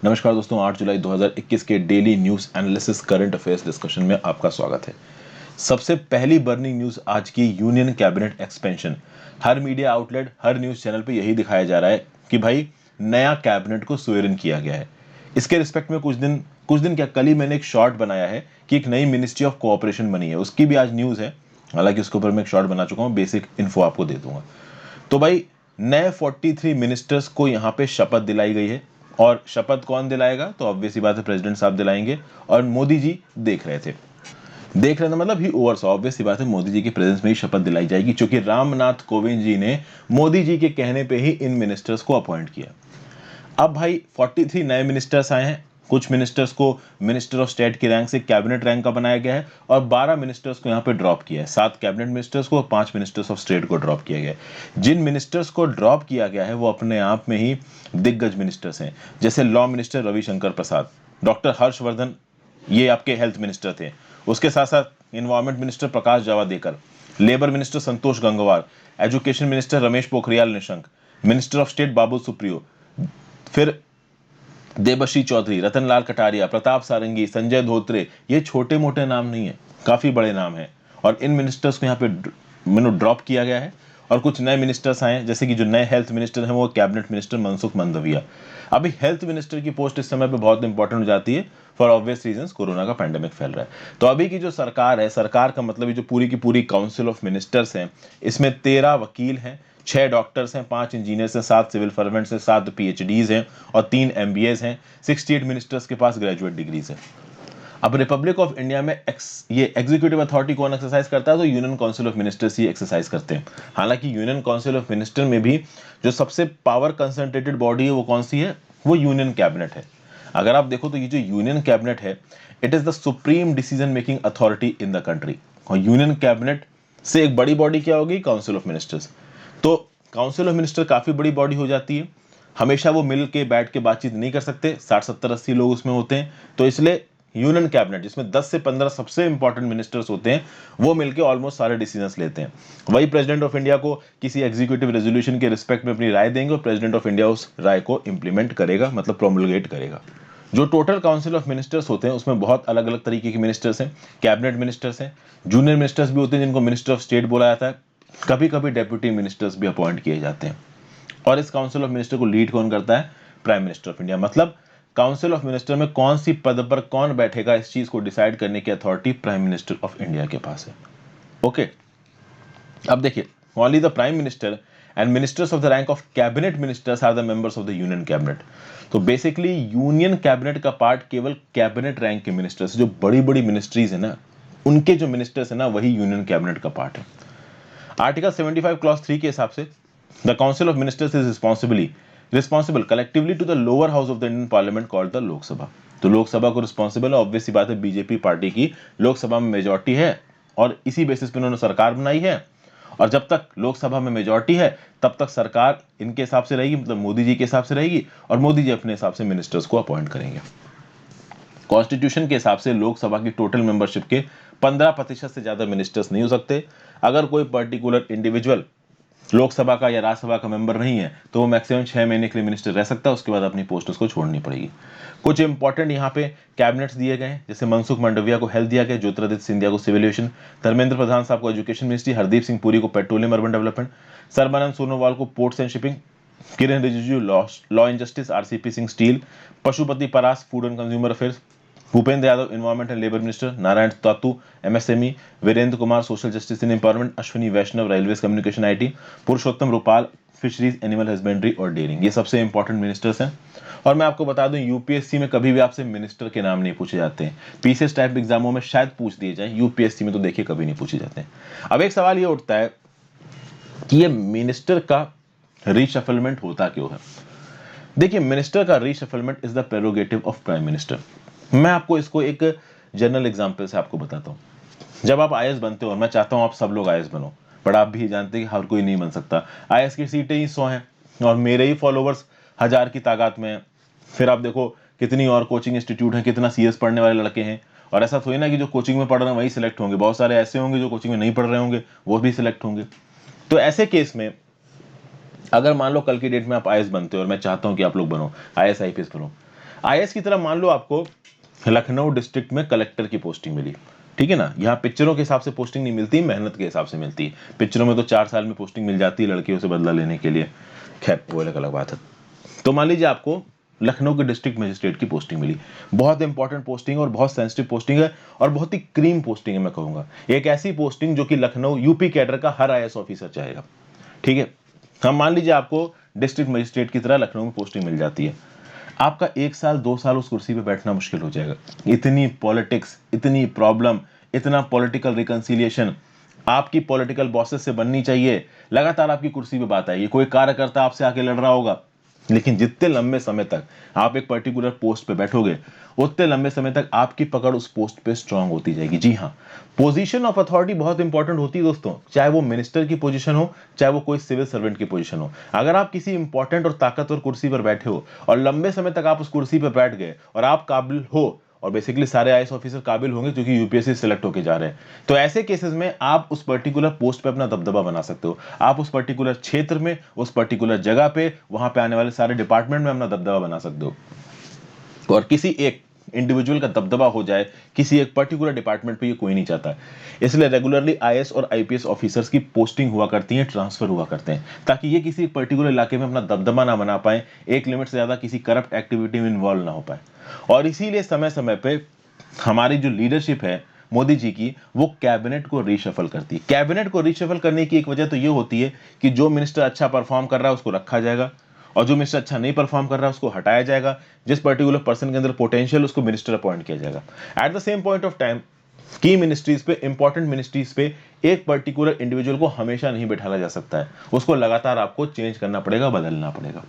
नमस्कार दोस्तों, 8 जुलाई 2021 के daily news analysis current affairs discussion में आपका स्वागत है। सबसे पहली बर्निंग न्यूज़ आज की यूनियन कैबिनेट एक्सपेंशन। हर मीडिया आउटलेट, हर न्यूज़ चैनल पे यही दिखाया जा रहा है कि भाई नया कैबिनेट को स्वेरिन किया गया है। इसके रिस्पेक्ट में कुछ दिन क्या, कल ही मैंने एक शॉर्ट बनाया है कि एक नई मिनिस्ट्री ऑफ कोऑपरेशन बनी है, उसकी भी आज न्यूज़ है। हालांकि उसके ऊपर मैं एक शॉर्ट बना चुका हूँ, बेसिक इन्फो आपको दे दूंगा। तो भाई नए 43 मिनिस्टर्स को यहाँ पे शपथ दिलाई गई है। और शपथ कौन दिलाएगा? तो ऑब्वियस ही बात है, प्रेसिडेंट साहब दिलाएंगे। और मोदी जी देख रहे थे मतलब ही ओवरसॉ, ऑब्वियस सी बात है, मोदी जी के प्रेजेंस में ही शपथ दिलाई जाएगी, क्योंकि रामनाथ कोविंद जी ने मोदी जी के कहने पे ही इन मिनिस्टर्स को अपॉइंट किया। अब भाई 43 नए मिनिस्टर्स आए हैं। कुछ मिनिस्टर्स को मिनिस्टर ऑफ स्टेट की रैंक से कैबिनेट रैंक का बनाया गया है और 12 मिनिस्टर्स को यहाँ पे ड्रॉप किया है। 7 कैबिनेट मिनिस्टर्स को और 5 मिनिस्टर्स ऑफ स्टेट को ड्रॉप किया गया है। जिन मिनिस्टर्स को ड्रॉप किया गया है वो अपने आप में ही दिग्गज मिनिस्टर्स हैं। जैसे law minister Ravi Shankar Prasad, doctor Harsh Vardhan, ये आपके हेल्थ मिनिस्टर थे। उसके साथ साथ environment minister Prakash Javadekar, labour minister Santosh Gangwar, education minister Ramesh Pokhriyal Nishank, minister of state Babul Supriyo, फिर देबश्री चौधरी, रतनलाल कटारिया, प्रताप सारंगी, संजय धोत्रे। ये छोटे मोटे नाम नहीं है, काफी बड़े नाम हैं। और इन मिनिस्टर्स को यहाँ पे ड्रॉप किया गया है और कुछ नए मिनिस्टर्स आए हैं। जैसे कि जो नए हेल्थ मिनिस्टर हैं वो कैबिनेट मिनिस्टर मनसुख मंडाविया। अभी हेल्थ मिनिस्टर की पोस्ट इस समय पे बहुत इंपॉर्टेंट हो जाती है फॉर ऑब्वियस रीजंस, कोरोना का पैंडेमिक फैल रहा है। तो अभी की जो सरकार है, सरकार का मतलब ये जो पूरी की पूरी काउंसिल ऑफ मिनिस्टर्स हैं, इसमें 13 वकील हैं, 6 डॉक्टर्स हैं, 5 इंजीनियर्स हैं, 7 सिविल सर्वेंट्स हैं, 7 पीएचडीज हैं और 3 एमबीएस हैं। 68 मिनिस्टर्स के पास ग्रेजुएट डिग्रीज है। अब रिपब्लिक ऑफ इंडिया में ये एग्जीक्यूटिव अथॉरिटी कौन एक्सरसाइज करता है? तो union council of ministers he exercise करते हैं। हालांकि यूनियन काउंसिल ऑफ मिनिस्टर में भी जो सबसे पावर कंसंट्रेटेड बॉडी है वो कौन सी है? वो यूनियन कैबिनेट है। अगर आप देखो तो ये जो यूनियन कैबिनेट है, it is the supreme decision making authority in the country. और यूनियन कैबिनेट से एक बड़ी बॉडी क्या होगी? Council of ministers. तो काउंसिल ऑफ मिनिस्टर काफी बड़ी बॉडी हो जाती है। हमेशा वो मिल के बैठ के बातचीत नहीं कर सकते, 60 70 80 लोग उसमें होते हैं। तो इसलिए यूनियन कैबिनेट, जिसमें 10 से 15 सबसे इंपॉर्टेंट मिनिस्टर्स होते हैं, वो मिलके ऑलमोस्ट सारे डिसीजंस लेते हैं। वही प्रेसिडेंट ऑफ इंडिया को किसी एग्जीक्यूटिव रेजोल्यूशन के रिस्पेक्ट में अपनी राय देंगे और प्रेसिडेंट ऑफ इंडिया उस राय को इंप्लीमेंट करेगा, मतलब प्रोमulgate करेगा। जो टोटल काउंसिल ऑफ मिनिस्टर्स होते हैं उसमें बहुत अलग अलग तरीके के मिनिस्टर्स हैं। कैबिनेट मिनिस्टर्स हैं, जूनियर मिनिस्टर्स भी होते हैं जिनको मिनिस्टर ऑफ स्टेट बोला जाता है, कभी कभी डेप्यूटी मिनिस्टर्स भी अपॉइंट किए जाते हैं। और इस काउंसिल ऑफ मिनिस्टर को लीड कौन करता है? Prime minister of India. मतलब काउंसिल ऑफ मिनिस्टर में कौन सी पद पर कौन बैठेगा, इस चीज को डिसाइड करने की authority prime minister of India के पास है। ओके, अब देखिए, only the prime minister and ministers of the rank of cabinet ministers are the members of the union cabinet. तो बेसिकली यूनियन कैबिनेट का पार्ट केवल कैबिनेट रैंक के ministers, जो बड़ी बड़ी मिनिस्ट्रीज है ना, उनके जो मिनिस्टर्स है ना, वही यूनियन कैबिनेट का पार्ट है। आर्टिकल 75 क्लॉज 3 के हिसाब से the council of ministers is responsible collectively to the lower house of the Indian parliament called the Lok Sabha. तो लोकसभा को रिस्पॉन्सिबल है, ऑब्वियस सी बात है, बीजेपी पार्टी की लोकसभा में मेजोरिटी है और इसी बेसिस पे उन्होंने सरकार बनाई है। और जब तक लोकसभा में मेजोरिटी है तब तक सरकार इनके हिसाब से रहेगी, मतलब मोदी जी के हिसाब से रहेगी, और मोदी जी अपने हिसाब से मिनिस्टर्स को अपॉइंट करेंगे। कॉन्स्टिट्यूशन के हिसाब से लोकसभा की टोटल मेंबरशिप के 15% से ज्यादा मिनिस्टर्स नहीं हो सकते। अगर कोई पर्टिकुलर इंडिविजुअल लोकसभा का या राज्यसभा का मेंबर नहीं है तो वो मैक्सिमम 6 महीने के लिए मिनिस्टर रह सकता है, उसके बाद अपनी पोस्ट उसको छोड़नी पड़ेगी। कुछ इंपॉर्टेंट यहाँ पे कैबिनेट्स दिए गए हैं, जैसे मनसुख मंडाविया को हेल्थ दिया गया, ज्योतिरादित्य सिंधिया को सिविल एविएशन, धर्मेंद्र प्रधान साहब को एजुकेशन मिनिस्ट्री, हरदीप सिंह पुरी को petroleum urban development, Sarbananda Sonowal को ports and shipping, Kiren Rijiju law and justice, RCP Singh steel, Pashupati Paras food and consumer affairs, Bhupender Yadav environment and labour minister, Narayan Tatu MSME, Virendra Kumar social justice and empowerment, Ashwini Vaishnaw railways communication IT, Purushottam Rupala fisheries animal husbandry और dairying. ये सबसे important ministers हैं। और मैं आपको बता दूं, यूपीएससी में कभी भी आपसे मिनिस्टर के नाम नहीं पूछे जाते हैं। पीसीएस टाइप एग्जामों में शायद पूछ दिए जाए, यूपीएससी में तो देखिए कभी नहीं पूछे जाते हैं। अब एक सवाल ये उठता है कि ये मिनिस्टर का रीशफलमेंट होता क्यों है? देखिए, मिनिस्टर का reshufflement is the prerogative of prime minister. मैं आपको इसको एक जनरल एग्जांपल से आपको बताता हूँ। जब आप आईएएस बनते हो, और मैं चाहता हूँ आप सब लोग आईएएस बनो, बट आप भी जानते हैं कि हर कोई नहीं बन सकता। आईएएस की सीटें ही 100 हैं और मेरे ही फॉलोवर्स 1000 की तादाद में हैं। फिर आप देखो कितनी और कोचिंग इंस्टीट्यूट हैं, कितना सीएस पढ़ने वाले लड़के हैं। और ऐसा थोड़ी ना कि जो कोचिंग में पढ़ रहे हैं वही सिलेक्ट होंगे, बहुत सारे ऐसे होंगे जो कोचिंग में नहीं पढ़ रहे होंगे, वो भी सिलेक्ट होंगे। तो ऐसे केस में अगर मान लो कल की डेट में आप आईएएस बनते हो, और मैं चाहता हूं कि आप लोग बनो, आईएएस आईपीएस बनो, आईएएस की तरह मान लो आपको लखनऊ डिस्ट्रिक्ट में कलेक्टर की पोस्टिंग मिली, ठीक है ना। यहाँ पिक्चरों के हिसाब से पोस्टिंग नहीं मिलती, मेहनत के हिसाब से मिलती है। पिक्चरों में तो 4 साल में पोस्टिंग मिल जाती है लड़कियों से बदला लेने के लिए, खैर वो अलग अलग बात है। तो मान लीजिए आपको लखनऊ के डिस्ट्रिक्ट मजिस्ट्रेट की पोस्टिंग मिली, बहुत इंपॉर्टेंट पोस्टिंग है और बहुत सेंसिटिव पोस्टिंग है और बहुत ही क्रीम पोस्टिंग है मैं कहूंगा। एक ऐसी पोस्टिंग जो कि लखनऊ यूपी कैडर का हर आईएएस ऑफिसर चाहेगा, ठीक है। हम मान लीजिए आपको डिस्ट्रिक्ट मजिस्ट्रेट की तरह लखनऊ में पोस्टिंग मिल जाती है, आपका 1 साल 2 साल उस कुर्सी पे बैठना मुश्किल हो जाएगा। इतनी पॉलिटिक्स, इतनी प्रॉब्लम, इतना पॉलिटिकल रिकंसिलिएशन आपकी पॉलिटिकल बॉसेस से बननी चाहिए। लगातार आपकी कुर्सी पे बात आएगी, कोई कार्यकर्ता आपसे आके लड़ रहा होगा, लेकिन जितने लंबे समय तक आप एक पर्टिकुलर पोस्ट पे बैठोगे उतने लंबे समय तक आपकी पकड़ उस पोस्ट पे स्ट्रांग होती जाएगी। जी हाँ, पोजीशन ऑफ अथॉरिटी बहुत इंपॉर्टेंट होती है दोस्तों, चाहे वो मिनिस्टर की पोजीशन हो, चाहे वो कोई सिविल सर्वेंट की पोजीशन हो। अगर आप किसी इंपॉर्टेंट और ताकतवर कुर्सी पर बैठे हो और लंबे समय तक आप उस कुर्सी पर बैठ गए और आप काबिल हो, और बेसिकली सारे आईएएस ऑफिसर काबिल होंगे क्योंकि यूपीएससी सेलेक्ट होके जा रहे हैं, तो ऐसे केसेस में आप उस पर्टिकुलर पोस्ट पे अपना दबदबा बना सकते हो। आप उस पर्टिकुलर क्षेत्र में, उस पर्टिकुलर जगह पे, वहां पे आने वाले सारे डिपार्टमेंट में अपना दबदबा बना सकते हो। और किसी एक इंडिविजुअल का दबदबा हो जाए किसी एक पर्टिकुलर डिपार्टमेंट पे, ये कोई नहीं चाहता। इसलिए रेगुलरली आईएएस और आईपीएस ऑफिसर्स की पोस्टिंग हुआ करती है, ट्रांसफर हुआ करते हैं, ताकि ये किसी एक पर्टिकुलर इलाके में अपना दबदबा ना बना पाए, एक लिमिट से ज्यादा किसी करप्ट एक्टिविटी में इन्वॉल्व ना हो पाए। और इसीलिए समय समय पे हमारी जो लीडरशिप है मोदी जी की, वो कैबिनेट को रीशफल करती है। कैबिनेट को रीशफल करने की एक वजह तो ये होती है कि जो मिनिस्टर अच्छा परफॉर्म कर रहा है उसको रखा जाएगा और जो मिनिस्टर अच्छा नहीं परफॉर्म कर रहा है उसको हटाया जाएगा। जिस पर्टिकुलर पर्सन के अंदर पोटेंशियल, उसको मिनिस्टर अपॉइंट किया जाएगा। At the same point of time की मिनिस्ट्रीज पे, इंपॉर्टेंट मिनिस्ट्रीज पे एक पर्टिकुलर इंडिविजुअल को हमेशा नहीं बैठाया जा सकता है, उसको लगातार आपको चेंज करना पड़ेगा, बदलना पड़ेगा।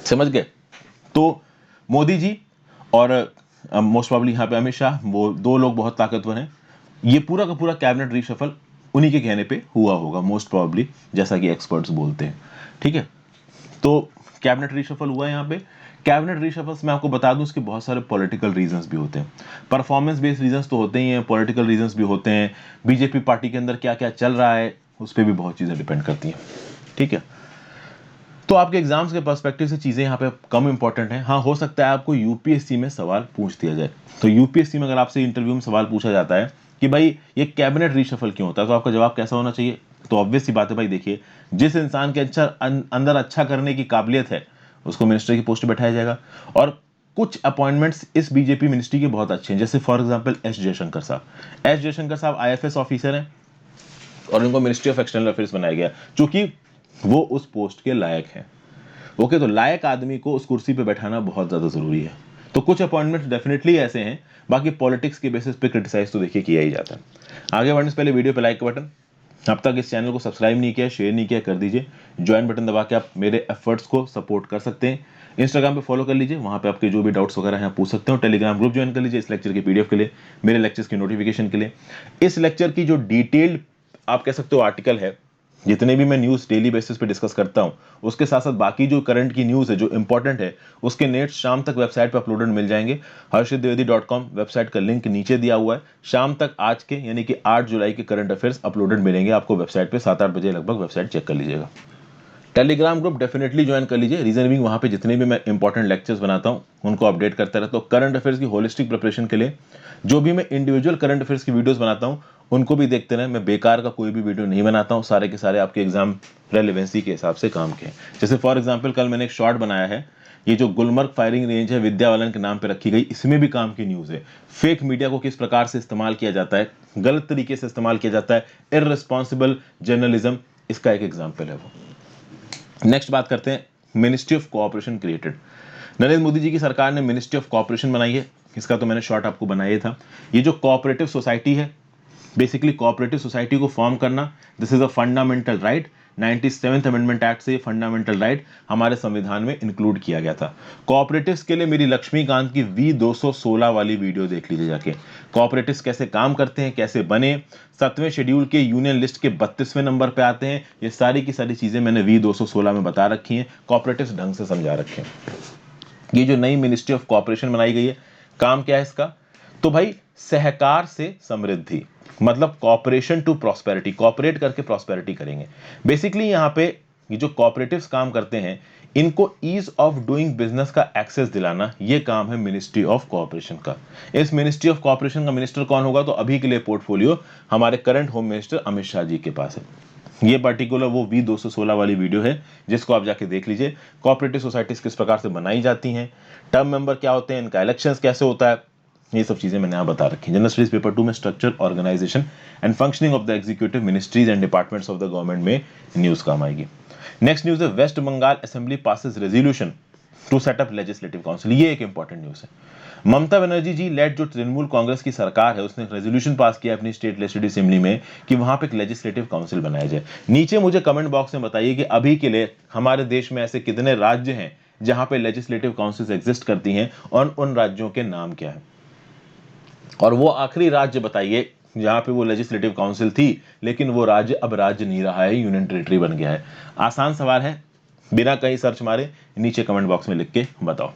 समझ गए? तो मोदी जी और मोस्ट प्रॉब्ली यहाँ पे अमित शाह, वो दो लोग बहुत ताकतवर हैं। ये पूरा का पूरा कैबिनेट रीशफल उन्हीं के कहने पे हुआ होगा मोस्ट प्रॉब्ली, जैसा कि एक्सपर्ट्स बोलते हैं, ठीक है। तो कैबिनेट रीशफल हुआ है यहाँ पे। कैबिनेट रीशफल्स मैं आपको बता दूं, उसके बहुत सारे पॉलिटिकल रीजंस भी होते हैं। परफॉर्मेंस बेस्ड रीजंस तो होते ही हैं, पॉलिटिकल रीजंस भी होते हैं। बीजेपी पार्टी के अंदर क्या क्या चल रहा है उस पर भी बहुत चीजें डिपेंड करती हैं, ठीक है। तो आपके एग्जाम्स के पर्सपेक्टिव से चीजें यहाँ पे कम इंपॉर्टेंट हैं। हाँ, हो सकता है आपको यूपीएससी में सवाल पूछ दिया जाए। तो यूपीएससी में अगर आपसे इंटरव्यू में सवाल पूछा जाता है कि भाई ये कैबिनेट रीशफल क्यों होता है, तो आपका जवाब कैसा होना चाहिए? तो ऑब्वियस सी बात है भाई, देखिए, जिस इंसान के अंदर अच्छा करने की काबिलियत है उसको मिनिस्टर की पोस्ट पे बैठाया जाएगा। और कुछ अपॉइंटमेंट्स इस बीजेपी मिनिस्ट्री के बहुत अच्छे हैं, जैसे फॉर एग्जांपल एस जयशंकर साहब। एस जयशंकर साहब आईएफएस ऑफिसर हैं और उनको मिनिस्ट्री ऑफ एक्सटर्नल अफेयर्स बनाया गया क्योंकि वो उस पोस्ट के लायक हैं। ओके, तो लायक आदमी को उस कुर्सी पे बैठाना बहुत ज्यादा जरूरी है। तो कुछ अपॉइंटमेंट्स डेफिनेटली ऐसे हैं, बाकी पॉलिटिक्स के बेसिस पे क्रिटिसाइज तो देखिए किया ही जाता है। आगे बढ़ने से पहले वीडियो पे लाइक का बटन, अब तक इस चैनल को सब्सक्राइब नहीं किया, शेयर नहीं किया, कर दीजिए। ज्वाइन बटन दबा के आप मेरे एफर्ट्स को सपोर्ट कर सकते हैं। इंस्टाग्राम पे फॉलो कर लीजिए, वहां पे आपके जो भी डाउट्स वगैरह हैं पूछ सकते हो। टेलीग्राम ग्रुप ज्वाइन कर लीजिए इस लेक्चर के पीडीएफ के लिए, मेरे लेक्चर्स की नोटिफिकेशन के लिए। इस लेक्चर की जो डिटेल्ड आप कह सकते हो आर्टिकल है, जितने भी मैं न्यूज़ डेली बेसिस पे डिस्कस करता हूं, उसके साथ साथ बाकी जो करंट की न्यूज़ है जो इंपॉर्टेंट है, उसके नेट्स शाम तक वेबसाइट पे अपलोडेड मिल जाएंगे। harshitdivedi.com वेबसाइट का लिंक नीचे दिया हुआ है। शाम तक आज के यानी कि 8 जुलाई के करंट अफेयर्स अपलोडेड मिलेंगे आपको वेबसाइट पे, 7-8 बजे लगभग वेबसाइट चेक कर लीजिएगा। टेलीग्राम ग्रुप डेफिनेटली ज्वाइन कर लीजिए। रीजन बिंग, वहां पे जितने भी मैं इंपॉर्टेंट लेक्चर्स बनाता हूं उनको अपडेट करता रहता हूं। करंट अफेयर्स की होलिस्टिक प्रिपरेशन के लिए जो भी मैं इंडिविजुअल करंट अफेयर्स की वीडियोस बनाता हूं उनको भी देखते रहें। मैं बेकार का कोई भी वीडियो नहीं बनाता हूं, सारे के सारे आपके एग्जाम रेलिवेंसी के हिसाब से काम के हैं। जैसे फॉर एग्जाम्पल कल मैंने एक शॉर्ट बनाया है, ये जो गुलमर्ग फायरिंग रेंज है विद्यावलन के नाम पे रखी गई, इसमें भी काम की न्यूज है। फेक मीडिया को किस प्रकार से इस्तेमाल किया जाता है, गलत तरीके से इस्तेमाल किया जाता है, इररिस्पॉन्सिबल जर्नलिज्म, इसका एक एग्जाम्पल है वो। नेक्स्ट बात करते हैं, ministry of cooperation created. Narendra Modi ji की सरकार ने मिनिस्ट्री ऑफ कोऑपरेशन बनाई है। इसका तो मैंने शॉर्ट आपको बनाया था। ये जो कोऑपरेटिव सोसाइटी है, बेसिकली कोऑपरेटिव सोसाइटी को फॉर्म करना, this is a fundamental right. 97th amendment act से फंडामेंटल राइट हमारे संविधान में इंक्लूड किया गया था। कोऑपरेटिव्स के लिए मेरी लक्ष्मीकांत की V216 वाली वीडियो देख लीजिए जाके। कोऑपरेटिव्स कैसे काम करते हैं, कैसे बने, 7वें शेड्यूल के यूनियन लिस्ट के 32वें नंबर पे आते हैं, ये सारी की सारी चीजें मैंने V216 में बता रखी हैं, कोऑपरेटिव्स ढंग से समझा रखे हैं। ये जो नई मिनिस्ट्री ऑफ कोऑपरेशन बनाई गई है, काम क्या है इसका? तो भाई सहकार से समृद्धि, मतलब कॉपरेशन टू प्रॉस्पेरिटी, कॉपरेट करके प्रॉस्पेरिटी करेंगे। बेसिकली यहाँ पे ये जो कॉपरेटिव्स काम करते हैं इनको ईज ऑफ डूइंग बिजनेस का एक्सेस दिलाना, ये काम है मिनिस्ट्री ऑफ कोऑपरेशन का। इस मिनिस्ट्री ऑफ कोऑपरेशन का मिनिस्टर कौन होगा? तो अभी के लिए पोर्टफोलियो हमारे current home minister Amit Shah ji के पास है। ये पर्टिकुलर वो V216 वाली वीडियो है जिसको आप जाके देख लीजिए। कोऑपरेटिव सोसाइटीज किस प्रकार से बनाई जाती हैं, टर्म मेंबर क्या होते हैं, इनका इलेक्शंस कैसे होता है, ये सब चीजें मैंने यहाँ बता रखी है। जनरल स्टडीज पेपर 2 में structure, organisation and functioning of the executive ministries and departments of the government में न्यूज काम आएगी। नेक्स्ट न्यूज है West Bengal assembly passes resolution to set up legislative council. ये एक इंपॉर्टेंट न्यूज है। ममता बनर्जी जी लेड जो तृणमूल कांग्रेस की सरकार है उसने रेजोल्यूशन पास किया अपनी स्टेट लेजिस्लेटिव असेंबली में कि वहां पे एक लेजिस्लेटिव काउंसिल बनाया जाए। नीचे मुझे कमेंट बॉक्स में बताइए कि अभी के लिए हमारे देश में ऐसे कितने राज्य हैं जहां पे लेजिस्लेटिव काउंसिल्स एग्जिस्ट करती हैं और उन राज्यों के नाम क्या है, और वो आखिरी राज्य बताइए जहां पे वो लेजिस्लेटिव काउंसिल थी लेकिन वो राज्य अब राज्य नहीं रहा है, यूनियन टेरिटरी बन गया है। आसान सवाल है, बिना कहीं सर्च मारे नीचे कमेंट बॉक्स में लिख के बताओ।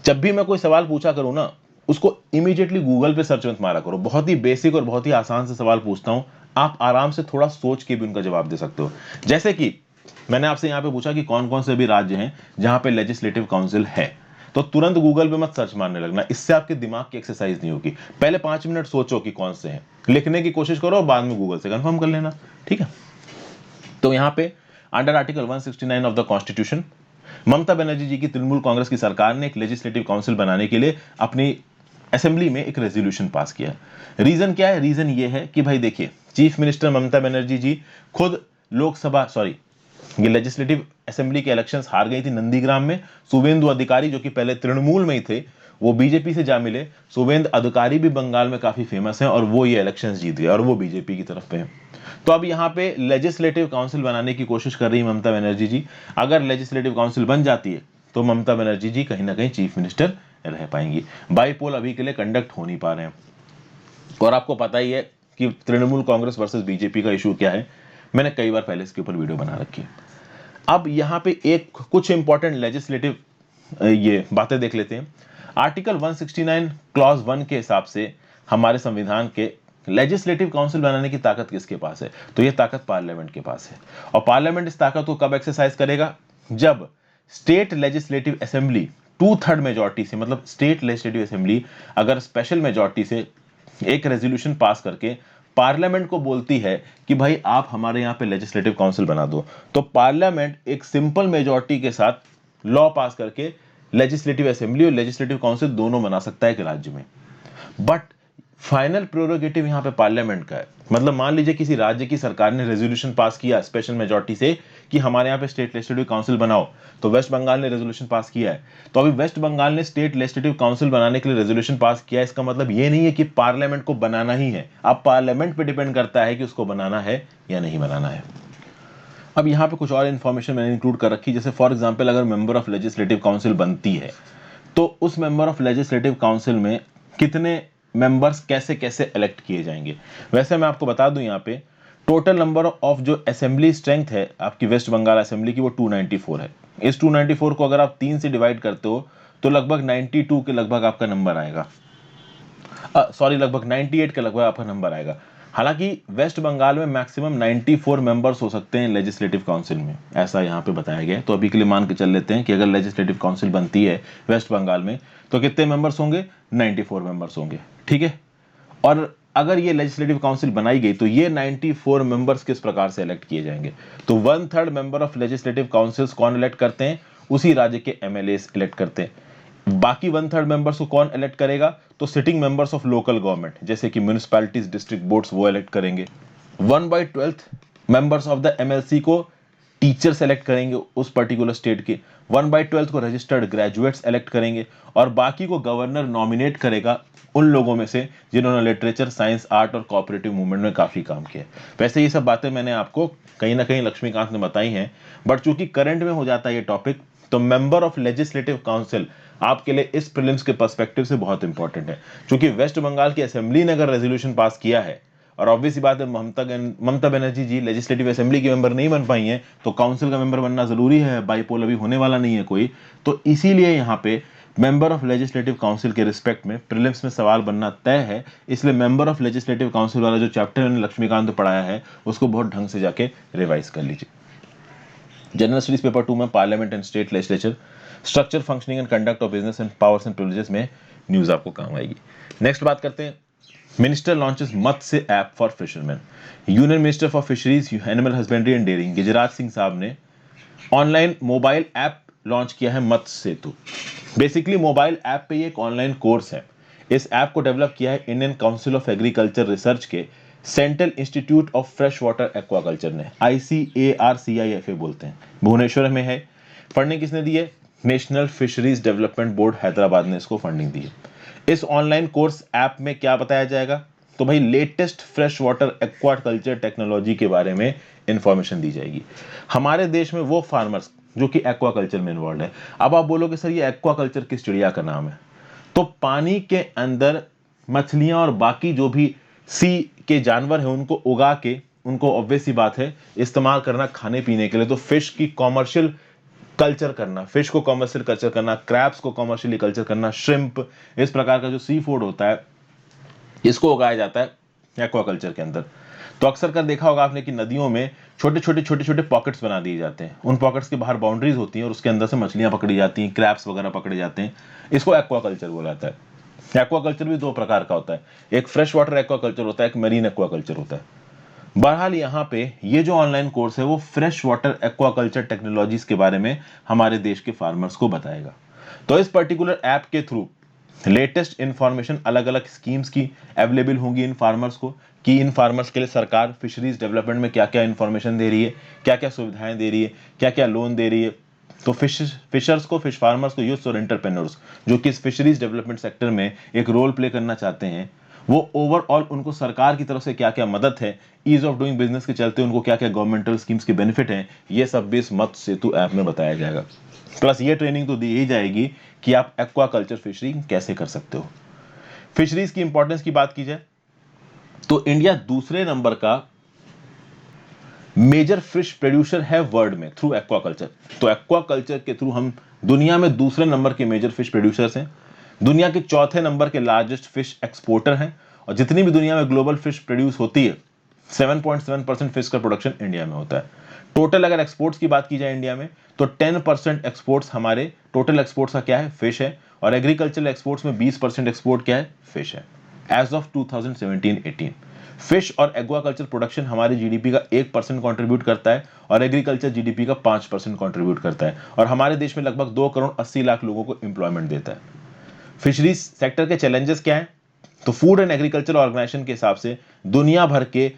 जब भी मैं कोई सवाल पूछा करूं ना उसको इमीडिएटली गूगल पे सर्च मत मारा करो। बहुत ही बेसिक और बहुत ही आसान से सवाल पूछता हूं, आप आराम से थोड़ा सोच के भी उनका जवाब दे सकते हो। जैसे कि मैंने आपसे यहां पे पूछा कि कौन कौन से भी राज्य हैं जहां पे लेजिस्लेटिव काउंसिल है, तो तुरंत गूगल पे मत सर्च मारने लगना, इससे आपके दिमाग की एक्सरसाइज नहीं होगी। पहले 5 मिनट सोचो कि कौन से हैं, लिखने की कोशिश करो और बाद में गूगल से कंफर्म कर लेना, ठीक है। तो यहां पे under article 169 of the constitution Mamata Banerjee ji की तृणमूल कांग्रेस की सरकार ने एक लेजिस्लेटिव काउंसिल बनाने के लिए अपनी असेंबली में एक रेजोल्यूशन पास किया। रीजन क्या है? रीजन ये है कि भाई देखिए, चीफ मिनिस्टर ममता बनर्जी जी खुद ये लेजिस्लेटिव असेंबली के इलेक्शंस हार गई थी नंदीग्राम में। शुभेंदु अधिकारी जो कि पहले तृणमूल में ही थे वो बीजेपी से जा मिले। शुभेंदु अधिकारी भी बंगाल में काफी फेमस हैं और वो ये इलेक्शंस जीत गए और वो बीजेपी की तरफ पे हैं। तो अब यहाँ पे लेजिस्लेटिव काउंसिल बनाने की कोशिश कर रही है ममता बनर्जी जी। अगर लेजिस्लेटिव काउंसिल बन जाती है तो ममता बनर्जी जी कहीं ना कहीं चीफ मिनिस्टर रह पाएंगी। बाईपोल अभी के लिए कंडक्ट हो नहीं पा रहे हैं और आपको पता ही है कि तृणमूल कांग्रेस वर्सेस बीजेपी का इशू क्या है, मैंने कई बार पहले इसके ऊपर वीडियो बना रखी है। अब यहाँ पे एक कुछ इंपॉर्टेंट लेजिस्लेटिव ये बातें देख लेते हैं। आर्टिकल 169 क्लॉज 1 के हिसाब से हमारे संविधान के लेजिस्लेटिव काउंसिल बनाने की ताकत किसके पास है? तो ये ताकत पार्लियामेंट के पास है। और पार्लियामेंट इस ताकत को कब एक्सरसाइज करेगा? जब स्टेट लेजिस्लेटिव असेंबली 2/3 मेजॉरिटी से, मतलब स्टेट लेजिस्लेटिव असेंबली अगर स्पेशल मेजॉरिटी से एक रेजोल्यूशन पास करके पार्लियामेंट को बोलती है कि भाई आप हमारे यहाँ पे लेजिस्लेटिव काउंसिल बना दो, तो पार्लियामेंट एक सिंपल मेजॉरिटी के साथ लॉ पास करके लेजिस्लेटिव असेंबली और लेजिस्लेटिव काउंसिल दोनों बना सकता है एक राज्य में। बट फाइनल प्रेरोगेटिव यहाँ पे पार्लियामेंट का है। मतलब मान लीजिए किसी राज्य की सरकार ने रेजोल्यूशन पास किया स्पेशल मेजॉरिटी से कि हमारे यहाँ पे स्टेट लेजिस्लेटिव काउंसिल बनाओ, तो वेस्ट बंगाल ने रेजोल्यूशन पास किया है, तो अभी वेस्ट बंगाल ने स्टेट लेजिस्लेटिव काउंसिल बनाने के लिए रेजोल्यूशन पास किया है। इसका मतलब ये नहीं है कि पार्लियामेंट को बनाना ही है, अब पार्लियामेंट पे डिपेंड करता है कि उसको बनाना है या नहीं बनाना है। अब यहाँ पे कुछ और इन्फॉर्मेशन मैंने इंक्लूड कर रखी, जैसे फॉर एग्जाम्पल अगर मेंबर ऑफ लेजिस्लेटिव काउंसिल बनती है तो उस मेंबर ऑफ लेजिस्लेटिव काउंसिल में कितने मेंबर्स कैसे कैसे इलेक्ट किए जाएंगे। वैसे मैं आपको बता दूं यहाँ पे टोटल नंबर ऑफ जो असेंबली स्ट्रेंथ है आपकी वेस्ट बंगाल असेंबली की वो 294 है। इस 294 को अगर आप 3 से डिवाइड करते हो तो लगभग 92 के लगभग आपका नंबर आएगा, लगभग 98 के लगभग आपका नंबर आएगा। हालांकि वेस्ट बंगाल में मैक्सिमम 94 मेंबर्स हो सकते हैं लेजिस्लेटिव काउंसिल में, ऐसा यहाँ पे बताया गया है। तो अभी के लिए मान के चल लेते हैं कि अगर लेजिस्लेटिव काउंसिल बनती है वेस्ट बंगाल में तो कितने मेंबर्स होंगे? 94 मेंबर्स होंगे, ठीक है। और अगर ये लेजिस्लेटिव काउंसिल बनाई गई तो ये 94 मेंबर्स किस प्रकार से इलेक्ट किए जाएंगे? तो 1/3 मेंबर ऑफ लेजिस्लेटिव काउंसिल्स कौन इलेक्ट करते हैं? उसी राज्य के एमएलए इलेक्ट करते हैं। बाकी 1/3 मेंबर्स को कौन इलेक्ट करेगा? तो sitting members of local government जैसे कि म्युनिसिपैलिटीज, डिस्ट्रिक्ट बोर्ड्स, वो इलेक्ट करेंगे। 1/12 मेंबर्स ऑफ द एमएलसी को टीचर सेलेक्ट करेंगे उस पर्टिकुलर स्टेट के। 1/12 को रजिस्टर्ड ग्रेजुएट्स इलेक्ट करेंगे और बाकी को गवर्नर नॉमिनेट करेगा उन लोगों में से जिन्होंने लिटरेचर, साइंस, आर्ट और कोऑपरेटिव मूवमेंट में काफी काम किया। वैसे ये सब बातें मैंने आपको कहीं ना कहीं लक्ष्मीकांत ने बताई हैं, बट चूंकि करंट में हो जाता है ये टॉपिक, तो मेंबर ऑफ लेजिस्लेटिव काउंसिल आपके लिए इस प्रीलिम्स के पर्सपेक्टिव से बहुत इंपॉर्टेंट है। क्योंकि वेस्ट बंगाल की असेंबली ने अगर रेजोल्यूशन पास किया है और ऑब्वियस सी बात है ममता बनर्जी जी लेजिस्लेटिव असेंबली के मेंबर नहीं बन पाई हैं, तो काउंसिल का मेंबर बनना जरूरी है। बाईपोल अभी होने वाला नहीं है कोई, तो इसीलिए यहाँ पे मेंबर ऑफ लेजिस्लेटिव काउंसिल के रिस्पेक्ट में प्रीलिम्स में सवाल बनना तय है। इसलिए मेंबर ऑफ लेजिस्लेटिव काउंसिल वाला जो चैप्टर मैंने लक्ष्मीकांत पढ़ाया है उसको बहुत ढंग से जाके रिवाइज कर लीजिए। जनरल स्टडीज पेपर 2 में parliament and state legislature, structure, functioning and conduct of business and powers and privileges में न्यूज आपको काम आएगी। नेक्स्ट बात करते हैं, minister launches Matsya app for fisherman. Union minister for fisheries, animal husbandry and dairying Giriraj Singh sahab ने online mobile app launch किया है Matsya Setu. Basically mobile app पे ये एक ऑनलाइन कोर्स है। इस ऐप को डेवलप किया है Indian council of agriculture research के central institute of fresh water aquaculture ने, ICARCIFA बोलते हैं, भुवनेश्वर में है। फंडिंग किसने दी है? National fisheries development board Hyderabad ने इसको फंडिंग दी है। इस ऑनलाइन कोर्स ऐप में क्या बताया जाएगा? तो भाई latest fresh water aquaculture technology के बारे में इंफॉर्मेशन दी जाएगी। हमारे देश में वो फार्मर्स जो कि एक्वाकल्चर में इन्वॉल्व है। अब आप बोलोगे सर ये एक्वाकल्चर किस चिड़िया का नाम है? तो पानी के अंदर मछलियां और बाकी जो भी सी के जानवर हैं उनको उगा के उनको ऑब्वियस सी बात है इस्तेमाल करना खाने पीने के लिए। तो फिश की कॉमर्शियल कल्चर करना, फिश को कॉमर्शियल कल्चर करना, क्रैब्स को कॉमर्शियली कल्चर करना, श्रिम्प, इस प्रकार का जो सी फूड होता है इसको उगाया जाता है एक्वाकल्चर के अंदर। तो अक्सर कर देखा होगा आपने कि नदियों में छोटे छोटे पॉकेट्स बना दिए जाते हैं। उन पॉकेट्स के बाहर बाउंड्रीज होती हैं और उसके अंदर से मछलियां पकड़ी जाती हैं, क्रैब्स वगैरह पकड़े जाते हैं। इसको एक्वाकल्चर बोला जाता है। एक्वाकल्चर भी दो प्रकार का होता है, एक फ्रेश वाटर एक्वाकल्चर होता है, एक मरीन एक्वाकल्चर होता है। बहरहाल यहाँ पे ये जो ऑनलाइन कोर्स है वो फ्रेश वाटर एक्वाकल्चर टेक्नोलॉजीज के बारे में हमारे देश के फार्मर्स को बताएगा। तो इस पर्टिकुलर ऐप के थ्रू लेटेस्ट इंफॉर्मेशन अलग अलग स्कीम्स की अवेलेबल होंगी इन फार्मर्स को, कि इन फार्मर्स के लिए सरकार फिशरीज डेवलपमेंट में क्या क्या इंफॉर्मेशन दे रही है, क्या क्या सुविधाएं दे रही है, क्या क्या लोन दे रही है। तो फिशर्स को, फिश फार्मर्स को, यूथ और एंटरप्रेन्योर्स जो कि इस फिशरीज डेवलपमेंट सेक्टर में एक रोल प्ले करना चाहते हैं, वो ओवरऑल उनको सरकार की तरफ से क्या क्या मदद है, ईज ऑफ डूइंग बिजनेस के चलते उनको क्या क्या गवर्नमेंटल स्कीम्स के बेनिफिट हैं, ये सब भी इस मत्स्य सेतु ऐप में बताया जाएगा। प्लस ये ट्रेनिंग तो दी ही जाएगी कि आप एक्वाकल्चर फिशरी कैसे कर सकते हो। फिशरीज की इंपॉर्टेंस की बात की जाए तो इंडिया दूसरे नंबर का मेजर फिश प्रोड्यूसर है वर्ल्ड में थ्रू एक्वाकल्चर। तो एक्वाकल्चर के थ्रू हम दुनिया में दूसरे नंबर के मेजर फिश प्रोड्यूसर्स हैं, दुनिया के चौथे नंबर के लार्जेस्ट फिश एक्सपोर्टर हैं, और जितनी भी दुनिया में ग्लोबल फिश प्रोड्यूस होती है 7.7% फिश का प्रोडक्शन इंडिया में होता है। टोटल अगर एक्सपोर्ट्स की बात की जाए इंडिया में तो 10% एक्सपोर्ट्स हमारे टोटल एक्सपोर्ट्स का क्या है? फिश है। और एग्रीकल्चरल एक्सपोर्ट्स में 20% एक्सपोर्ट क्या है? फिश है। एज ऑफ 2017-18 फिश और एक्वाकल्चर प्रोडक्शन हमारे जीडीपी का 1% कंट्रीब्यूट करता है और एग्रीकल्चर जीडीपी का 5% कंट्रीब्यूट करता है, और हमारे देश में लगभग 2,80,00,000 लोगों को एम्प्लॉयमेंट देता है। फिशरीज सेक्टर के चैलेंजेस क्या हैं? तो फूड एंड एग्रीकल्चर ऑर्गेनाइजेशन के हिसाब से दुनिया भर के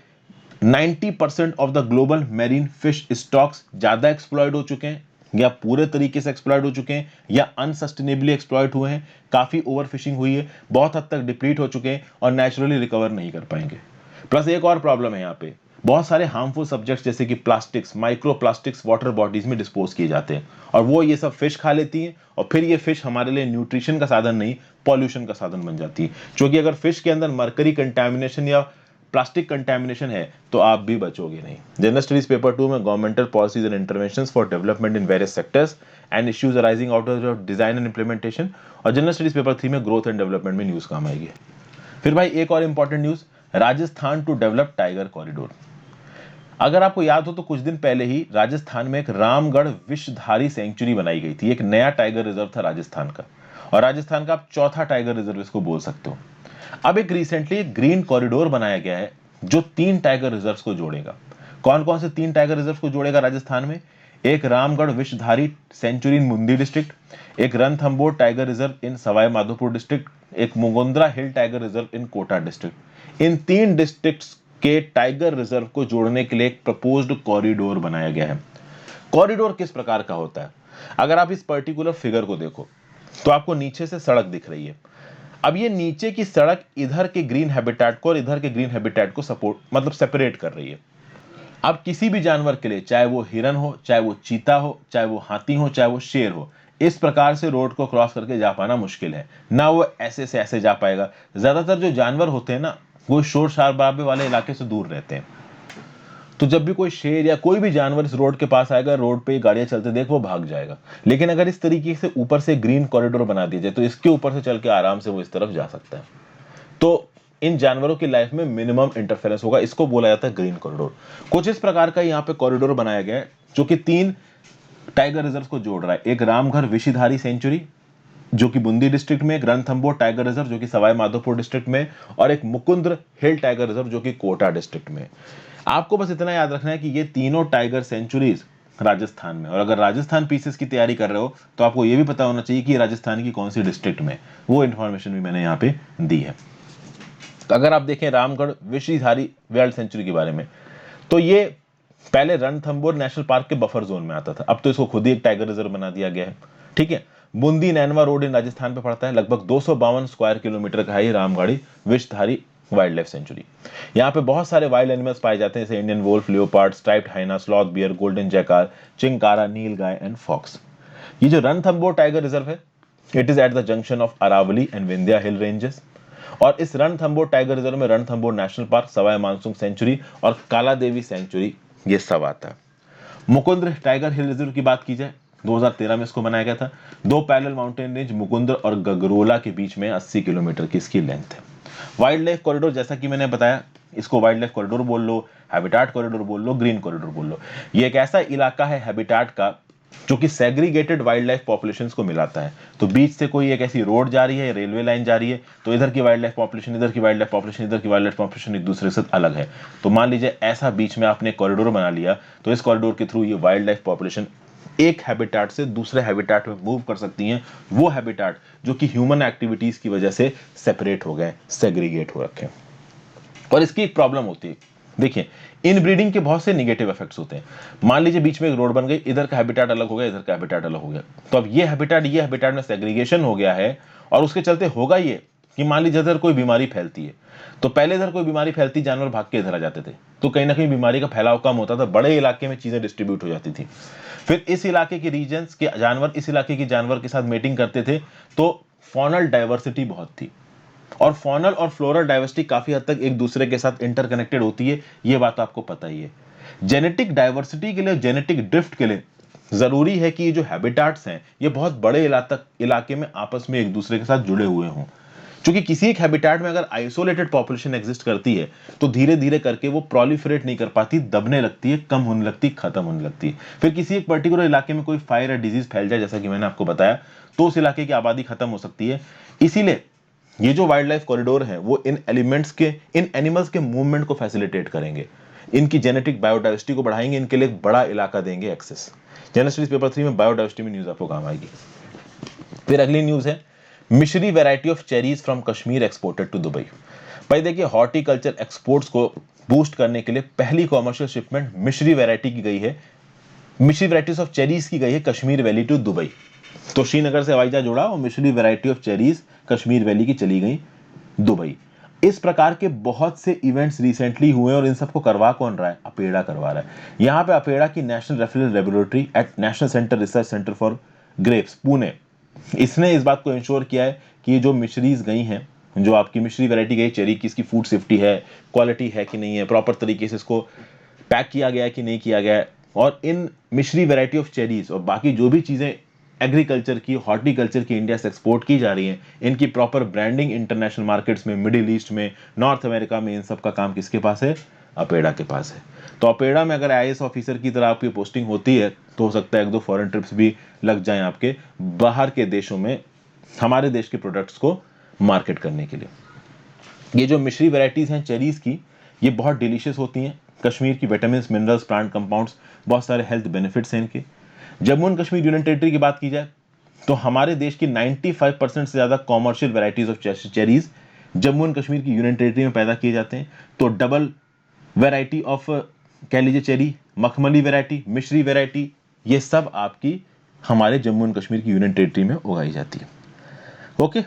90% of the global marine fish stocks ज्यादा एक्सप्लॉयड हो चुके हैं, या पूरे तरीके से एक्सप्लॉयड हो चुके हैं, या अनसस्टेनेबली एक्सप्लॉयड हुए हैं, काफी ओवरफिशिंग हुई है, बहुत हद तक डिप्लीट हो चुके हैं और नेचुरली रिकवर नहीं कर पाएंगे। प्लस एक और प्रॉब्लम है यहाँ पे, बहुत सारे हार्मफुल सब्जेक्ट्स जैसे कि plastics, micro plastics water bodies में डिस्पोज किए जाते हैं, और वो ये सब फिश खा लेती हैं, और फिर ये फिश हमारे लिए न्यूट्रिशन का साधन नहीं, पॉल्यूशन का साधन बन जाती है। क्योंकि अगर फिश के अंदर मरकरी कंटेमिनेशन या प्लास्टिक कंटेमिनेशन है तो आप भी बचोगे नहीं। जनरल स्टडीज पेपर 2 में governmental policies and interventions for development in various sectors and issues arising out of design and implementation, और जनरल स्टडीज पेपर 3 में ग्रोथ एंड डेवलपमेंट में न्यूज काम आएगी। फिर भाई एक और important news, Rajasthan to develop tiger corridor. अगर आपको याद हो तो कुछ दिन पहले ही राजस्थान में एक रामगढ़ विषधारी सेंचुरी बनाई गई थी, एक नया टाइगर रिजर्व था राजस्थान का, और राजस्थान का आप चौथा टाइगर रिजर्व इसको बोल सकते हो। अब एक रिसेंटली ग्रीन कॉरिडोर बनाया गया है जो 3 टाइगर रिजर्व्स को जोड़ेगा। कौन कौन से 3 टाइगर रिजर्व्स को जोड़ेगा राजस्थान में? एक रामगढ़ विषधारी सेंचुरी इन मुंदी डिस्ट्रिक्ट, एक Ranthambore tiger reserve in Sawai Madhopur district, एक Mukundra hill tiger reserve in Kota district. इन 3 डिस्ट्रिक्ट्स के टाइगर रिजर्व को जोड़ने के लिए एक प्रपोज्ड कॉरिडोर बनाया गया है। कॉरिडोर किस प्रकार का होता है? अगर आप इस पर्टिकुलर फिगर को देखो तो आपको नीचे से सड़क दिख रही है। अब ये नीचे की सड़क इधर के ग्रीन हैबिटेट को और इधर के ग्रीन हैबिटेट को सपोर्ट मतलब सेपरेट कर रही है। अब किसी भी जानवर के लिए, चाहे वो हिरन हो, चाहे वो चीता हो, चाहे वो हाथी हो, चाहे वो शेर हो, इस प्रकार से रोड को क्रॉस करके जा पाना मुश्किल है ना, वो ऐसे से ऐसे जा पाएगा। ज्यादातर जो जानवर होते हैं ना वो शोर शराबे वाले इलाके से दूर रहते हैं। तो जब भी कोई शेर या कोई भी जानवर इस रोड के पास आएगा, रोड पे गाड़ियां चलते देख वो भाग जाएगा। लेकिन अगर इस तरीके से ऊपर से ग्रीन कॉरिडोर बना दिया जाए तो इसके ऊपर से चल के आराम से वो इस तरफ जा सकता है। तो इन जानवरों की लाइफ में मिनिमम इंटरफेरेंस होगा, इसको बोला जाता है ग्रीन कॉरिडोर। कुछ इस प्रकार का यहाँ पे कॉरिडोर बनाया गया है जो कि 3 टाइगर रिजर्व को जोड़ रहा है। एक रामघर विशिधारी सेंचुरी जो कि बूंदी डिस्ट्रिक्ट में, एक रणथंभौर टाइगर रिजर्व जो कि सवाई माधोपुर डिस्ट्रिक्ट में, और एक मुकुंद्र हिल टाइगर रिजर्व जो कि कोटा डिस्ट्रिक्ट में। आपको बस इतना याद रखना है कि ये तीनों टाइगर सेंचुरीज राजस्थान में, और अगर राजस्थान पीसेस की तैयारी कर रहे हो तो आपको ये भी पता होना चाहिए कि राजस्थान की कौन सी डिस्ट्रिक्ट में, वो इंफॉर्मेशन भी मैंने यहाँ पे दी है। तो अगर आप देखें रामगढ़ विशिधारी वाइल्ड सेंचुरी के बारे में, तो ये पहले रणथंभौर नेशनल पार्क के बफर जोन में आता था, अब तो इसको खुद ही एक टाइगर रिजर्व बना दिया गया है। ठीक है, बूंदी नैनवा रोड इन राजस्थान पे पड़ता है। लगभग 252 स्क्वायर किलोमीटर का है ये Ramgarhi Vishdhari wild life sanctuary. यहाँ पे बहुत सारे वाइल्ड एनिमल्स पाए जाते हैं, जैसे Indian wolf, leopard, striped hyena, sloth bear, golden jackal, chinkara, nilgai and fox. ये जो रणथंभौर टाइगर रिजर्व है, it is at the junction of Aravalli and Vindhya hill ranges. और इस रणथंभौर टाइगर रिजर्व में Ranthambore national park, Sawai Mansingh sanctuary और काला देवी सेंचुरी ये सब आता है। मुकुंद्र टाइगर हिल रिजर्व की बात की जाए, 2013 में इसको बनाया गया था। दो पैरेलल माउंटेन रेंज मुकुंद्र और गगरोला के बीच में 80 किलोमीटर की इसकी लेंथ है। वाइल्ड लाइफ कॉरिडोर, जैसा कि मैंने बताया, इसको वाइल्ड लाइफ कॉरिडोर बोल लो, हैबिटाट कॉरिडोर बोल लो, ग्रीन कॉरिडोर बोल लो। ये एक ऐसा इलाका है हैबिटाट का जो कि सेग्रीगेटेड वाइल्ड लाइफ पॉपुलेशंस को मिलाता है। तो बीच से कोई एक ऐसी रोड जा रही है, रेलवे लाइन जा रही है, तो इधर की वाइल्ड लाइफ पॉपुलेशन, इधर की वाइल्ड लाइफ पॉपुलेशन, इधर की वाइल्ड लाइफ पॉपुलेशन एक दूसरे से अलग है। तो मान लीजिए ऐसा बीच में आपने कॉरिडोर बना लिया, तो इस कॉरिडोर के थ्रू ये वाइल्ड लाइफ पॉपुलेशन एक हैबिटाट से दूसरे हैबिटाट में मूव कर सकती हैं, वो हैबिटाट जो कि ह्यूमन एक्टिविटीज की वजह से सेपरेट हो गए, सेग्रीगेट हो रखे हैं। और इसकी एक प्रॉब्लम होती है, देखिए इनब्रीडिंग के बहुत से नेगेटिव इफेक्ट्स होते हैं। मान लीजिए बीच में एक रोड बन गई, इधर का हैबिटाट अलग हो गया, इधर का हैबिटाट अलग हो गया, तो अब ये हैबिटाट में सेग्रीगेशन हो गया है, और उसके चलते होगा ये कि मान लीजिए इधर कोई बीमारी फैलती है, तो पहले इधर कोई बीमारी फैलती, जानवर भाग के इधर आ जाते थे, तो कहीं ना कहीं बीमारी का फैलाव कम होता था, बड़े इलाके में चीजें डिस्ट्रीब्यूट हो जाती थी। फिर इस इलाके के रीजन्स के जानवर इस इलाके के जानवर के साथ मीटिंग करते थे, तो फॉनल डाइवर्सिटी बहुत थी, और फॉनल और फ्लोरल डाइवर्सिटी काफी हद तक एक दूसरे के साथ इंटरकनेक्टेड होती है, ये बात आपको पता ही है। जेनेटिक डाइवर्सिटी के लिए, जेनेटिक ड्रिफ्ट के लिए जरूरी है कि ये जो हैबिटाट्स हैं ये बहुत बड़े इलाके में आपस में एक दूसरे के साथ जुड़े हुए हों। क्योंकि किसी एक हैबिटाट में अगर आइसोलेटेड पॉपुलेशन एग्जिस्ट करती है, तो धीरे धीरे करके वो प्रोलिफरेट नहीं कर पाती, दबने लगती है, कम होने लगती, खत्म होने लगती है। फिर किसी एक पर्टिकुलर इलाके में कोई फायर या डिजीज फैल जाए, जैसा कि मैंने आपको बताया, तो उस इलाके की आबादी खत्म हो सकती है। इसीलिए ये जो वाइल्ड लाइफ कॉरिडोर है वो इन एनिमल्स के मूवमेंट को फैसिलिटेट करेंगे, इनकी जेनेटिक बायोडाइवर्सिटी को बढ़ाएंगे, इनके लिए एक बड़ा इलाका देंगे एक्सेस। जनरल स्टडीज पेपर 3 में बायोडाइवर्सिटी में न्यूज आपको काम आएगी। फिर अगली न्यूज है, Mishri variety of cherries from Kashmir exported to Dubai. भाई देखिए, हॉर्टिकल्चर एक्सपोर्ट्स को बूस्ट करने के लिए पहली कॉमर्शियल शिपमेंट मिश्री वैरायटी की गई है, मिश्री वैरायटीज ऑफ चेरीज की गई है कश्मीर वैली टू दुबई। तो श्रीनगर से हवाई जहाज उड़ा और मिश्री variety of cherries Kashmir valley की चली गई दुबई। इस प्रकार के बहुत से इवेंट्स रिसेंटली हुए, और इन सबको करवा कौन रहा है? अपेड़ा करवा रहा है। यहां पे अपेड़ा की national referral laboratory at national centre research centre for grapes Pune, इसने इस बात को इंश्योर किया है कि ये जो मिश्रीज गई हैं, जो आपकी मिश्री वैरायटी गई चेरी की, इसकी फूड सेफ्टी है, क्वालिटी है कि नहीं है, प्रॉपर तरीके से इसको पैक किया गया है कि नहीं किया गया है, और इन मिश्री वैरायटी ऑफ चेरीज और बाकी जो भी चीजें एग्रीकल्चर की, हॉर्टिकल्चर की इंडिया से एक्सपोर्ट की जा रही हैं, इनकी प्रॉपर ब्रांडिंग इंटरनेशनल मार्केट्स में, मिडिल ईस्ट में, नॉर्थ अमेरिका में, इन सब का काम किसके पास है? अपेड़ा के पास है। तो अपेड़ा में अगर आईएएस ऑफिसर की तरह आपकी पोस्टिंग होती है, तो हो सकता है एक दो फॉरेन ट्रिप्स भी लग जाएं आपके, बाहर के देशों में हमारे देश के प्रोडक्ट्स को मार्केट करने के लिए। ये जो मिश्री वैरायटीज हैं चेरीज की, ये बहुत डिलीशियस होती हैं। कश्मीर की विटामिन, मिनरल्स, प्लांट कंपाउंड्स, बहुत सारे हेल्थ बेनिफिट्स हैं इनके। Jammu and Kashmir union territory की बात की जाए, तो हमारे देश की 95% से ज्यादा commercial varieties of cherries Jammu and Kashmir की यूनियन टेरिटरी में पैदा किए जाते हैं। तो डबल वैरायटी ऑफ, कह लीजिए चेरी, मखमली वैरायटी, मिश्री वैरायटी, ये सब आपकी हमारे जम्मू एंड कश्मीर की यूनियन टेरिटरी में उगाई जाती है। ओके,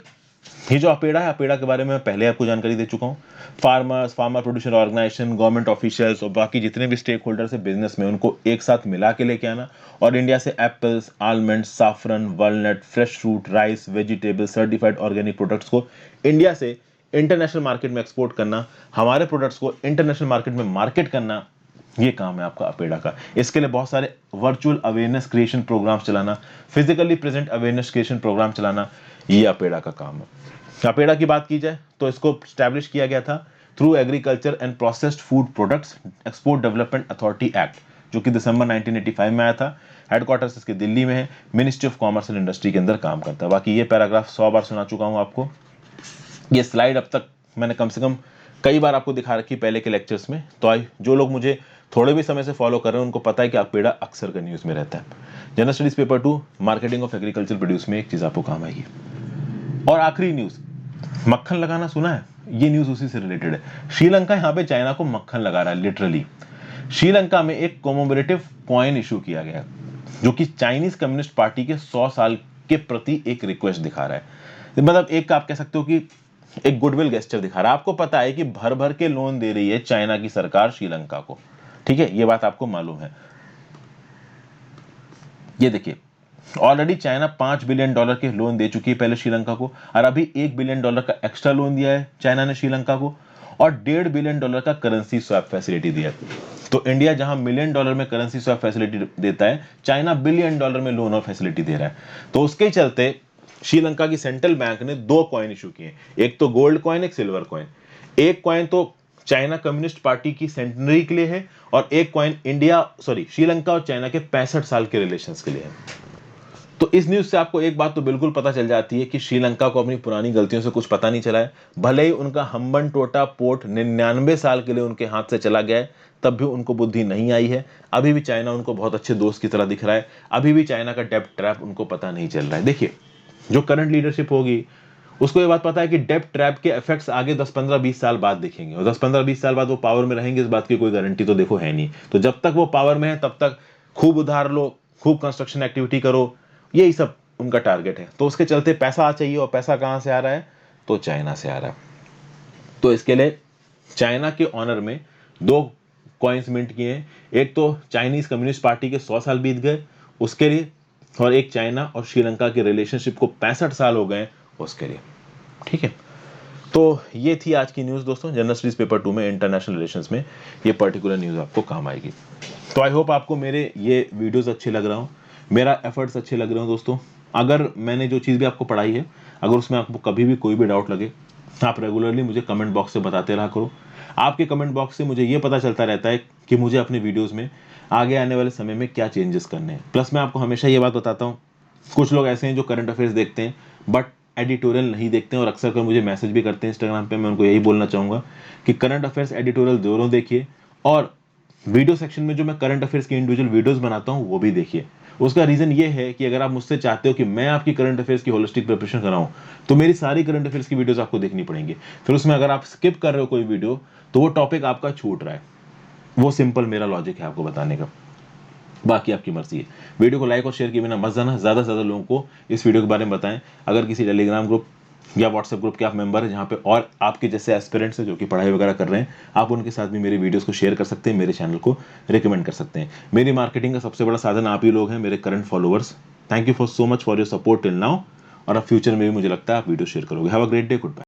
ये जो अपेड़ा है, अपेड़ा के बारे में मैं पहले आपको जानकारी दे चुका हूँ। Farmers, farmer producer organisation, government officials और बाकी जितने भी स्टेक होल्डर्स है बिजनेस में, उनको एक साथ मिला के लेके आना, और इंडिया से apples, almond, saffron, walnut, fresh fruit, rice, vegetable, certified organic products को इंडिया से इंटरनेशनल मार्केट में एक्सपोर्ट करना, हमारे प्रोडक्ट्स को इंटरनेशनल मार्केट में मार्केट करना, ये काम है आपका अपेड़ा का। इसके लिए बहुत सारे वर्चुअल अवेयरनेस क्रिएशन प्रोग्राम्स चलाना, physically present awareness creation programme चलाना, ये अपेड़ा का काम है। अपेड़ा की बात की जाए तो इसको स्टैब्लिश किया गया था through agriculture and processed food products export development authority act, जो कि दिसंबर 1985 में आया था। हेडक्वार्टर्स इसके दिल्ली में है, ministry of commerce and industry के अंदर काम करता है। बाकी ये पैराग्राफ 100 बार सुना चुका हूँ आपको। ये स्लाइड अब तक मैंने कम से कम कई बार आपको दिखा रखी पहले के लेक्चर्स में, तो जो लोग मुझे थोड़े भी समय से फॉलो कर रहे हैं उनको पता है कि आप पेड़ा अक्सर का न्यूज़ में रहता है। General studies paper 2 marketing of agriculture produce में एक चीज़ आपको काम आएगी। और आखिरी न्यूज़, मक्खन लगाना सुना है? ये न्यूज़ उसी से रिलेटेड है। श्रीलंका यहाँ पे चाइना को मक्खन लगा रहा है लिटरली। श्रीलंका में एक कोमोमरेटिव कॉइन इशू किया गया जो कि चाइनीज कम्युनिस्ट पार्टी के 100 साल के प्रति एक रिक्वेस्ट दिखा रहा है। मतलब एक आप कह सकते हो कि एक गुडविल गेस्चर दिखा रहा है। आपको पता है कि भर भर के लोन दे रही है चाइना की सरकार श्रीलंका को, ठीक है, ये बात आपको मालूम है। ये देखिए, ऑलरेडी चाइना $5 बिलियन के लोन दे चुकी है पहले श्रीलंका को, और अभी $1 बिलियन का एक्स्ट्रा लोन दिया है चाइना ने श्रीलंका को, और $1.5 बिलियन का करेंसी स्वैप फैसिलिटी दिया है। तो इंडिया जहां $1 मिलियन में करेंसी स्वैप फैसिलिटी देता है, चाइना $1 बिलियन में लोन और फैसिलिटी दे रहा है। तो उसके चलते श्रीलंका की सेंट्रल बैंक ने 2 कॉइन इशू किए, एक तो गोल्ड कॉइन, एक सिल्वर कॉइन। एक कॉइन तो चाइना कम्युनिस्ट पार्टी की सेंटेनरी के लिए है, और एक कॉइन श्रीलंका और चाइना के 65 साल के रिलेशंस के लिए है। तो इस न्यूज से आपको एक बात तो बिल्कुल पता चल जाती है कि श्रीलंका को अपनी पुरानी गलतियों से कुछ पता नहीं चला है। भले ही उनका हम्बनटोटा पोर्ट 99 साल के लिए उनके हाथ से चला गया है, तब भी उनको बुद्धि नहीं आई है। अभी भी चाइना उनको बहुत अच्छे दोस्त की तरह दिख रहा है। अभी भी चाइना का डेब्ट ट्रैप उनको पता नहीं चल रहा है। देखिए, जो करंट लीडरशिप होगी उसको ये बात पता है कि डेब्ट ट्रैप के इफेक्ट्स आगे 10, 15, 20 साल बाद दिखेंगे, और 10, 15, 20 साल बाद वो पावर में रहेंगे, इस बात की कोई गारंटी तो देखो है नहीं। तो जब तक वो पावर में है तब तक खूब उधार लो, खूब कंस्ट्रक्शन एक्टिविटी करो, यही सब उनका टारगेट है। तो उसके चलते पैसा चाहिए, और पैसा कहां से आ रहा है? तो चाइना से आ रहा है। तो इसके लिए चाइना के ऑनर में 2 कॉइन्स मिंट किए हैं। एक तो चाइनीज कम्युनिस्ट पार्टी के 100 साल बीत गए उसके लिए, और एक चाइना और श्रीलंका के रिलेशनशिप को 65 साल हो गए उसके लिए, ठीक है। तो ये थी आज की न्यूज़ दोस्तों। जनरल स्टडीज पेपर 2 में इंटरनेशनल रिलेशंस में ये पर्टिकुलर न्यूज़ आपको काम आएगी। तो आई होप आपको मेरे ये वीडियोस अच्छे लग रहा हूँ, मेरा एफर्ट्स अच्छे लग रहे हो दोस्तों। अगर मैंने जो चीज़ भी आपको पढ़ाई है, अगर उसमें आपको कभी भी कोई भी डाउट लगे, आप रेगुलरली मुझे कमेंट बॉक्स से बताते रहा करो। आपके कमेंट बॉक्स से मुझे ये पता चलता रहता है कि मुझे अपने वीडियोज़ में आगे आने वाले समय में क्या चेंजेस करने हैं। प्लस मैं आपको हमेशा ये बात बताता हूँ, कुछ लोग ऐसे हैं जो करंट अफेयर्स देखते हैं बट एडिटोरियल नहीं देखते हैं, और अक्सर कर मुझे मैसेज भी करते हैं इंस्टाग्राम पे। मैं उनको यही बोलना चाहूँगा कि करंट अफेयर्स एडिटोरियल दोनों देखिए, और वीडियो सेक्शन में जो मैं करंट अफेयर्स की इंडिविजुअल वीडियोस बनाता हूँ वो भी देखिए। उसका रीज़न ये है कि अगर आप मुझसे चाहते हो कि मैं आपकी करंट अफेयर्स की होलिस्टिक प्रिपरेशन कराऊं, तो मेरी सारी करंट अफेयर्स की वीडियोस आपको देखनी पड़ेंगी। फिर उसमें अगर आप स्किप कर रहे हो कोई वीडियो, तो वो टॉपिक आपका छूट रहा है। वो सिंपल मेरा लॉजिक है आपको बताने का। बाकी आपकी मर्जी है। वीडियो को लाइक और शेयर किए बिना मत जाना, ज़्यादा से ज़्यादा लोगों को इस वीडियो के बारे में बताएं। अगर किसी टेलीग्राम ग्रुप या व्हाट्सएप ग्रुप के आप मेंबर हैं जहाँ पे और आपके जैसे एस्पिरेंट्स हैं जो कि पढ़ाई वगैरह कर रहे हैं, आप उनके साथ भी मेरे वीडियोस को शेयर कर सकते हैं, मेरे चैनल को रिकमेंड कर सकते हैं। मेरी मार्केटिंग का सबसे बड़ा साधन आप ही लोग हैं, मेरे current followers. Thank you for so much for your support till now, और अब फ्यूचर में भी मुझे लगता है आप वीडियो शेयर करोगे। Have a great day, good bye.